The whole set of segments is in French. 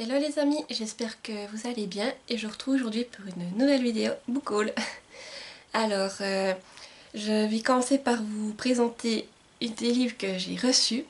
Hello les amis, j'espère que vous allez bien et je vous retrouve aujourd'hui pour une nouvelle vidéo book haul. Alors, je vais commencer par vous présenter des livres que j'ai reçus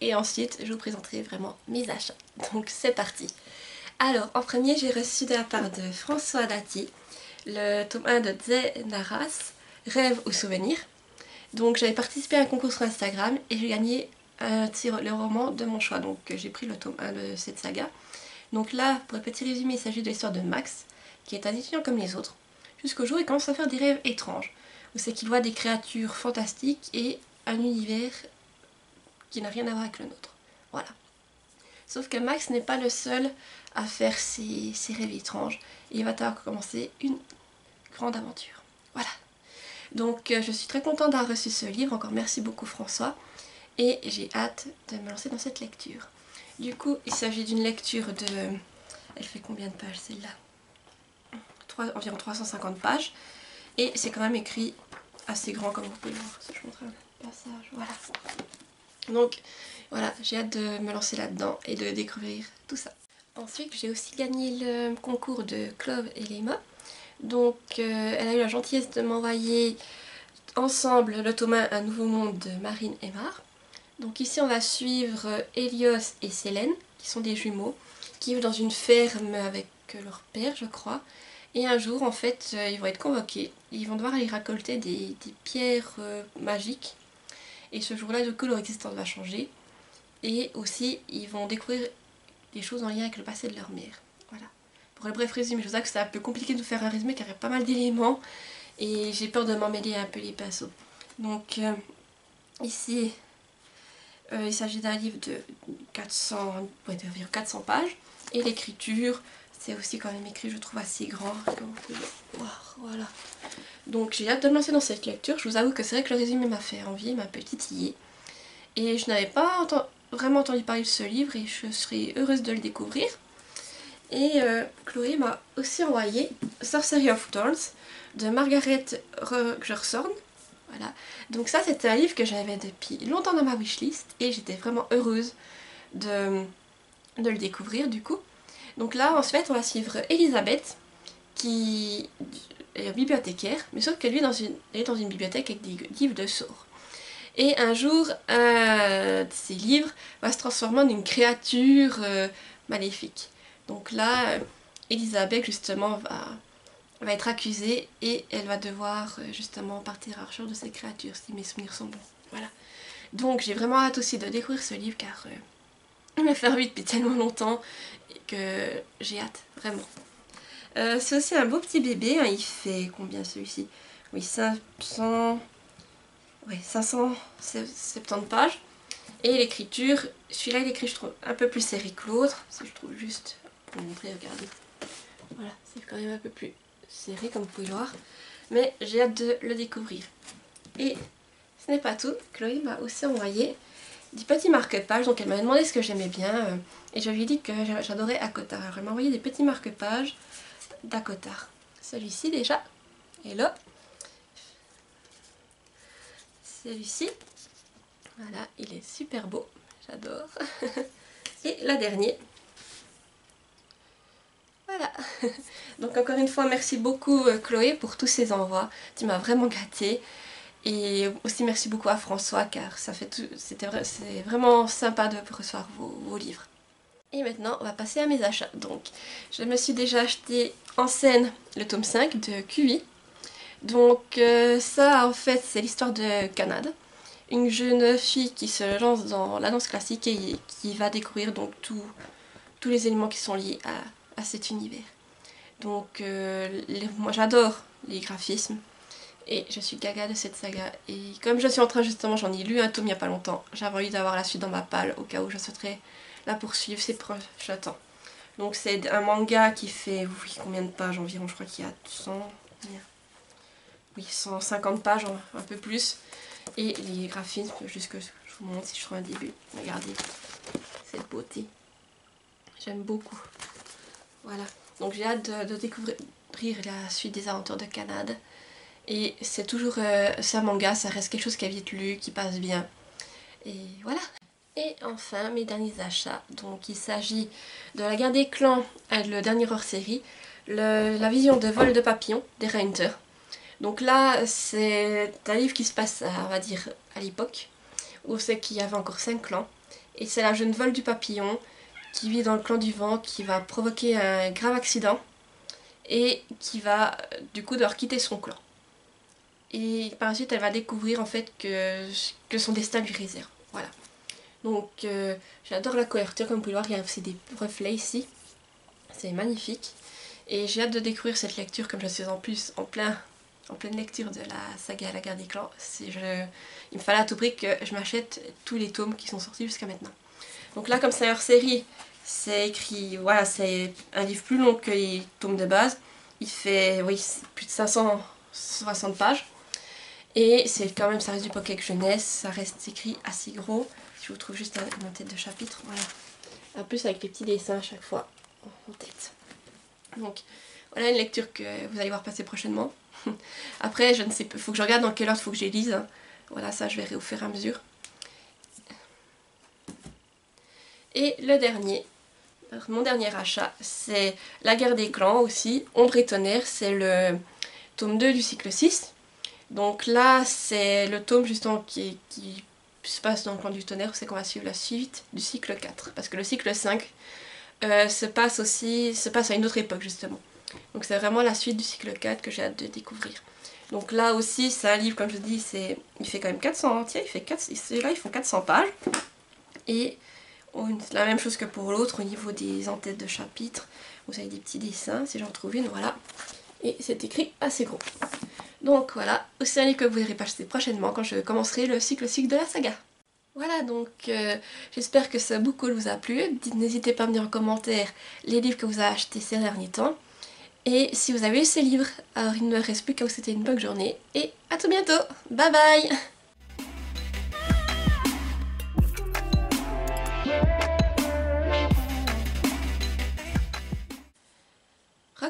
et ensuite je vous présenterai vraiment mes achats. Donc c'est parti. Alors, en premier j'ai reçu de la part de François Dati le tome 1 de Zenaras, Rêve ou Souvenir. Donc j'avais participé à un concours sur Instagram et j'ai gagné le roman de mon choix. Donc j'ai pris le tome 1 de cette saga. Donc là, pour un petit résumé, il s'agit de l'histoire de Max, qui est un étudiant comme les autres, jusqu'au jour où il commence à faire des rêves étranges, où c'est qu'il voit des créatures fantastiques et un univers qui n'a rien à voir avec le nôtre. Voilà. Sauf que Max n'est pas le seul à faire ces rêves étranges, et il va devoir commencer une grande aventure. Voilà. Donc je suis très contente d'avoir reçu ce livre, encore merci beaucoup François, et j'ai hâte de me lancer dans cette lecture. Du coup, il s'agit d'une lecture de... Elle fait combien de pages celle-là? Environ 350 pages. Et c'est quand même écrit assez grand comme vous pouvez le voir. Je vous montre un passage, voilà. Donc voilà, j'ai hâte de me lancer là-dedans et de découvrir tout ça. Ensuite, j'ai aussi gagné le concours de Clove et Lema. Donc elle a eu la gentillesse de m'envoyer ensemble le tome 1 Un nouveau monde de Marine Aymar. Donc ici on va suivre Hélios et Célène, qui sont des jumeaux, qui vivent dans une ferme avec leur père je crois. Et un jour en fait ils vont être convoqués, ils vont devoir aller récolter des pierres magiques. Et ce jour-là du coup leur existence va changer. Et aussi ils vont découvrir des choses en lien avec le passé de leur mère. Voilà. Pour le bref résumé, je sais que c'est un peu compliqué de vous faire un résumé car il y a pas mal d'éléments. Et j'ai peur de m'emmêler un peu les pinceaux. Donc ici... il s'agit d'un livre de 400 pages et l'écriture c'est aussi quand même écrit je trouve assez grand comme vous pouvez voir, voilà. Donc j'ai hâte de me lancer dans cette lecture, je vous avoue que c'est vrai que le résumé m'a fait envie, m'a un peu titillé et je n'avais pas vraiment entendu parler de ce livre et je serais heureuse de le découvrir. Et Chloé m'a aussi envoyé Sorcery of Thorns de Margaret Rogerson. Voilà, donc ça c'était un livre que j'avais depuis longtemps dans ma wishlist et j'étais vraiment heureuse de le découvrir du coup. Donc là en fait on va suivre Elisabeth qui est bibliothécaire, mais sauf que lui est dans une bibliothèque avec des livres de sorts. Et un jour un de ces livres va se transformer en une créature maléfique. Donc là Elisabeth justement va être accusée et elle va devoir justement partir à la recherche de cette créature, si mes souvenirs sont bons. Voilà. Donc j'ai vraiment hâte aussi de découvrir ce livre car il m'a fait envie depuis tellement longtemps que j'ai hâte, vraiment. C'est aussi un beau petit bébé, hein. Il fait combien celui-ci? Oui, 570 pages. Et l'écriture, celui-là il écrit je trouve un peu plus serré que l'autre, si je trouve juste pour vous montrer, regardez. Voilà, c'est quand même un peu plus serré comme vous pouvez le voir, mais j'ai hâte de le découvrir. Et ce n'est pas tout, Chloé m'a aussi envoyé des petits marque-pages, donc elle m'a demandé ce que j'aimais bien et je lui ai dit que j'adorais Akotar. Alors elle m'a envoyé des petits marque-pages d'Akotar. Celui-ci déjà, et là, celui-ci, voilà, il est super beau, j'adore. Et la dernière. Voilà. Donc encore une fois, merci beaucoup Chloé pour tous ces envois. Tu m'as vraiment gâtée. Et aussi merci beaucoup à François car ça fait c'est vraiment sympa de recevoir vos livres. Et maintenant on va passer à mes achats. Donc je me suis déjà acheté En scène le tome 5 de QI. Donc ça en fait c'est l'histoire de Canade. Une jeune fille qui se lance dans la danse classique et qui va découvrir donc tous les éléments qui sont liés à cet univers. Donc moi j'adore les graphismes et je suis gaga de cette saga. Et comme je suis en train justement, j'en ai lu un tome il n'y a pas longtemps, j'avais envie d'avoir la suite dans ma palle au cas où je souhaiterais la poursuivre ces prochains temps. Donc c'est un manga qui fait, oui, combien de pages environ? Je crois qu'il y a 150 pages, un peu plus. Et les graphismes, juste que je vous montre si je trouve un début. Regardez cette beauté. J'aime beaucoup. Voilà. Donc j'ai hâte de découvrir la suite des aventures de Canade. Et c'est toujours, c'est un manga, ça reste quelque chose qui est vite lu, qui passe bien. Et voilà. Et enfin mes derniers achats, donc il s'agit de La Guerre des Clans, le dernier hors-série, la vision de Vol de Papillon des Reinter. Donc là c'est un livre qui se passe on va dire à l'époque où c'est qu'il y avait encore 5 clans. Et c'est la jeune Vol du Papillon qui vit dans le clan du vent qui va provoquer un grave accident et qui va du coup devoir quitter son clan. Et par la suite elle va découvrir en fait que son destin lui réserve. Voilà. Donc j'adore la couverture, comme vous pouvez le voir, il y a aussi des reflets ici. C'est magnifique. Et j'ai hâte de découvrir cette lecture, comme je suis en plus en pleine lecture de la saga La Guerre des Clans. Il me fallait à tout prix que je m'achète tous les tomes qui sont sortis jusqu'à maintenant. Donc là, comme c'est hors série, c'est écrit, voilà, c'est un livre plus long que les tomes de base. Il fait, oui, plus de 560 pages. Et c'est quand même, ça reste du Pocket jeunesse, ça reste écrit assez gros. Je vous trouve juste une tête de chapitre, voilà. En plus avec les petits dessins à chaque fois en tête. Donc voilà une lecture que vous allez voir passer prochainement. Après je ne sais pas, il faut que je regarde dans quelle ordre il faut que je les lise. Voilà, ça je verrai au fur et à mesure. Et le dernier, mon dernier achat, c'est La Guerre des Clans aussi, Ombre et Tonnerre, c'est le tome 2 du cycle 6. Donc là c'est le tome justement qui se passe dans le clan du tonnerre, c'est qu'on va suivre la suite du cycle 4. Parce que le cycle 5 se passe à une autre époque justement. Donc c'est vraiment la suite du cycle 4 que j'ai hâte de découvrir. Donc là aussi c'est un livre, comme je dis, il fait quand même 400 entiers, là ils font 400 pages. Et c'est la même chose que pour l'autre au niveau des en-têtes de chapitres. Vous avez des petits dessins, si j'en trouve une, voilà. Et c'est écrit assez gros. Donc voilà, aussi un livre que vous verrez passer prochainement quand je commencerai le cycle 6 de la saga. Voilà, donc j'espère que ce book haul vous a plu. N'hésitez pas à me dire en commentaire les livres que vous avez achetés ces derniers temps. Et si vous avez eu ces livres, alors il ne me reste plus qu'à vous souhaiter une bonne journée. Et à tout bientôt. Bye bye.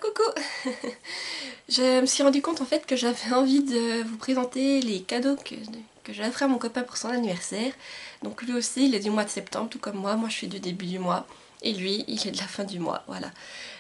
Coucou. Je me suis rendu compte en fait que j'avais envie de vous présenter les cadeaux que j'ai offert à mon copain pour son anniversaire. Donc lui aussi il est du mois de septembre tout comme moi je suis du début du mois et lui il est de la fin du mois, voilà.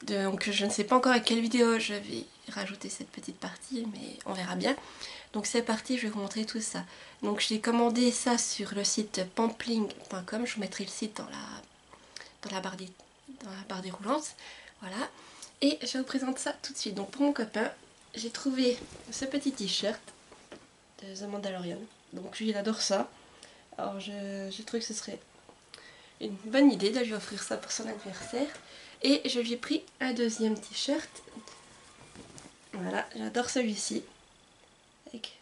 Donc je ne sais pas encore à quelle vidéo je vais rajouter cette petite partie mais on verra bien. Donc c'est parti, je vais vous montrer tout ça. Donc j'ai commandé ça sur le site pampling.com, je vous mettrai le site dans la barre déroulante, voilà. Et je vous présente ça tout de suite. Donc pour mon copain, j'ai trouvé ce petit t-shirt de The Mandalorian. Donc lui il adore ça. Alors j'ai trouvé que ce serait une bonne idée de lui offrir ça pour son anniversaire. Et je lui ai pris un deuxième t-shirt. Voilà, j'adore celui-ci. Avec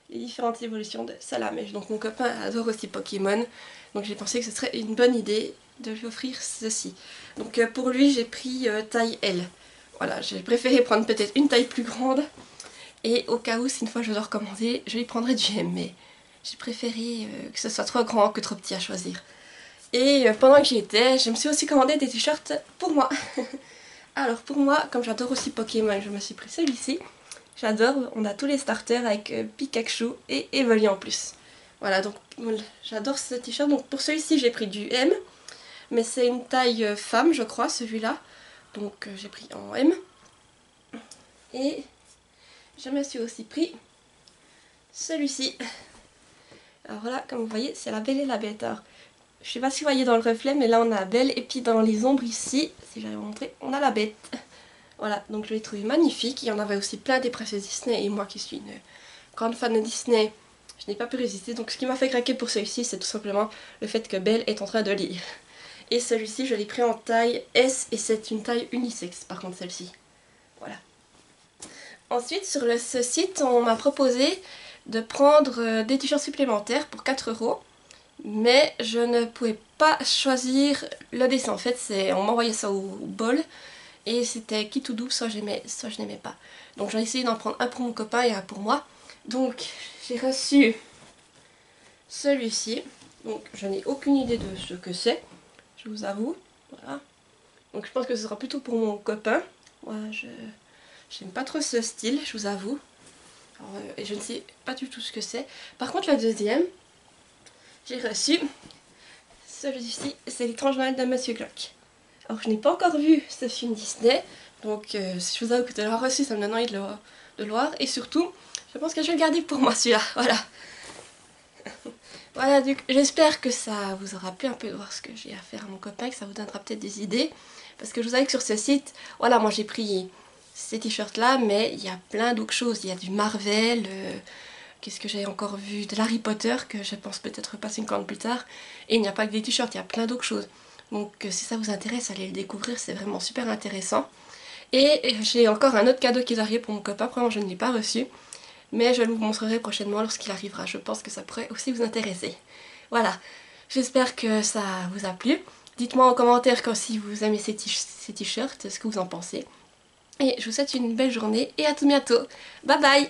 les différentes évolutions de Salamèche. Donc mon copain adore aussi Pokémon. Donc j'ai pensé que ce serait une bonne idée de lui offrir ceci. Donc pour lui j'ai pris taille L. Voilà, j'ai préféré prendre peut-être une taille plus grande. Et au cas où, si une fois je dois recommander, je lui prendrai du M. Mais j'ai préféré que ce soit trop grand que trop petit à choisir. Et pendant que j'y étais, je me suis aussi commandé des t-shirts pour moi. Alors pour moi, comme j'adore aussi Pokémon, je me suis pris celui-ci. J'adore, on a tous les starters avec Pikachu et Evoli en plus. Voilà, donc j'adore ce t-shirt. Donc pour celui-ci, j'ai pris du M. Mais c'est une taille femme, je crois, celui-là. Donc j'ai pris en M. Et je me suis aussi pris celui-ci. Alors voilà, comme vous voyez, c'est la Belle et la Bête. Alors, je sais pas si vous voyez dans le reflet, mais là on a Belle. Et puis dans les ombres ici, si j'avais montré, on a la Bête. Voilà, donc je l'ai trouvé magnifique. Il y en avait aussi plein des princesses Disney. Et moi qui suis une grande fan de Disney, je n'ai pas pu résister. Donc ce qui m'a fait craquer pour celui-ci, c'est tout simplement le fait que Belle est en train de lire. Et celui-ci, je l'ai pris en taille S et c'est une taille unisexe par contre celle-ci. Voilà. Ensuite, sur ce site, on m'a proposé de prendre des t-shirts supplémentaires pour 4 €. Mais je ne pouvais pas choisir le dessin. En fait, on m'envoyait ça au bol. Et c'était qui tout double, soit j'aimais, soit je n'aimais pas. Donc j'ai essayé d'en prendre un pour mon copain et un pour moi. Donc j'ai reçu celui-ci. Donc je n'ai aucune idée de ce que c'est, je vous avoue. Voilà. Donc je pense que ce sera plutôt pour mon copain. Moi j'aime pas trop ce style, je vous avoue. Alors, et je ne sais pas du tout ce que c'est. Par contre la deuxième, j'ai reçu celui-ci, c'est L'étrange Noël de Monsieur Gluck. Alors je n'ai pas encore vu ce film Disney, donc si je vous avoue que de l'avoir reçu, ça me donne envie de le voir. Et surtout, je pense que je vais le garder pour moi celui-là, voilà. Voilà, j'espère que ça vous aura plu un peu de voir ce que j'ai à faire à mon copain, que ça vous donnera peut-être des idées. Parce que je vous savez que sur ce site, voilà, moi j'ai pris ces t-shirts là, mais il y a plein d'autres choses. Il y a du Marvel, qu'est-ce que j'ai encore vu, de l'Harry Potter, que je pense peut-être passer une commande plus tard. Et il n'y a pas que des t-shirts, il y a plein d'autres choses. Donc si ça vous intéresse, allez le découvrir, c'est vraiment super intéressant. Et j'ai encore un autre cadeau qui est arrivé pour mon copain, probablement je ne l'ai pas reçu. Mais je le vous montrerai prochainement lorsqu'il arrivera. Je pense que ça pourrait aussi vous intéresser. Voilà, j'espère que ça vous a plu. Dites-moi en commentaire si vous aimez ces t-shirts, ce que vous en pensez. Et je vous souhaite une belle journée et à tout bientôt. Bye bye!